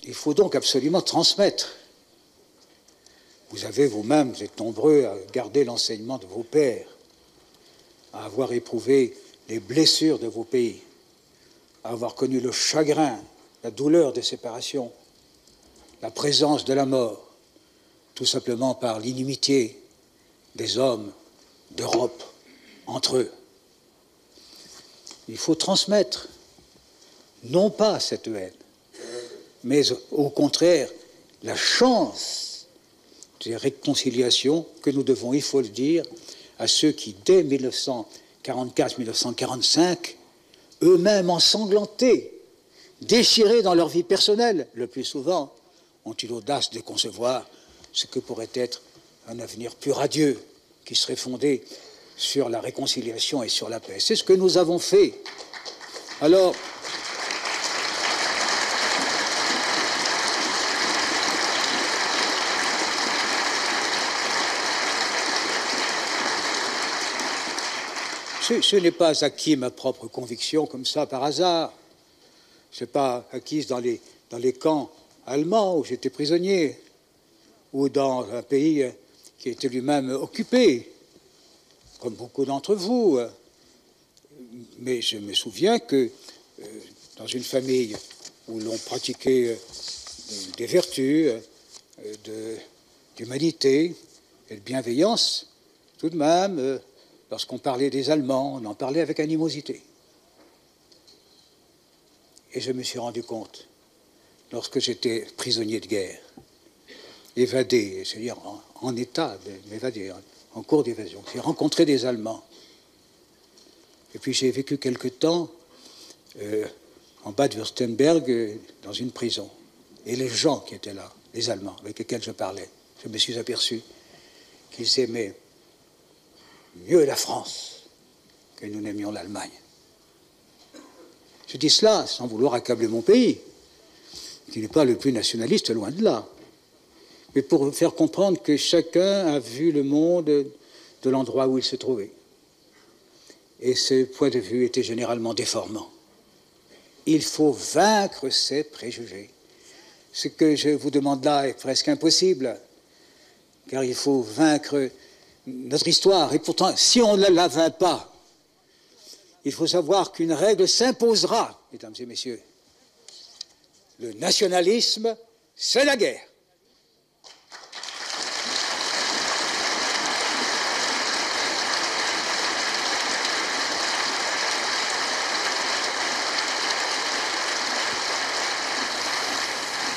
Il faut donc absolument transmettre. Vous avez vous-même, vous êtes nombreux à garder l'enseignement de vos pères, à avoir éprouvé les blessures de vos pays, à avoir connu le chagrin, la douleur des séparations, la présence de la mort, tout simplement par l'inimitié des hommes d'Europe entre eux. Il faut transmettre, non pas cette haine, mais au contraire, la chance des réconciliations que nous devons, il faut le dire, à ceux qui, dès 1944-1945, eux-mêmes ensanglantés, déchirés dans leur vie personnelle, le plus souvent, ont eu l'audace de concevoir ce que pourrait être un avenir plus radieux, qui serait fondé sur la réconciliation et sur la paix. C'est ce que nous avons fait. Alors, ce n'est pas acquis ma propre conviction comme ça par hasard. Ce n'est pas acquis dans les camps allemands où j'étais prisonnier, ou dans un pays qui était lui-même occupé, comme beaucoup d'entre vous. Mais je me souviens que dans une famille où l'on pratiquait des vertus, d'humanité et de bienveillance, tout de même, lorsqu'on parlait des Allemands, on en parlait avec animosité. Et je me suis rendu compte, lorsque j'étais prisonnier de guerre, évadé, c'est-à-dire en état d'évader, en cours d'évasion, j'ai rencontré des Allemands. Et puis j'ai vécu quelque temps en Bade-Württemberg, dans une prison. Et les gens qui étaient là, les Allemands avec lesquels je parlais, je me suis aperçu qu'ils aimaient mieux la France que nous n'aimions l'Allemagne. Je dis cela sans vouloir accabler mon pays, qui n'est pas le plus nationaliste, loin de là, mais pour faire comprendre que chacun a vu le monde de l'endroit où il se trouvait. Et ce point de vue était généralement déformant. Il faut vaincre ces préjugés. Ce que je vous demande là est presque impossible, car il faut vaincre notre histoire. Et pourtant, si on ne la vainc pas, il faut savoir qu'une règle s'imposera, mesdames et messieurs. Le nationalisme, c'est la guerre.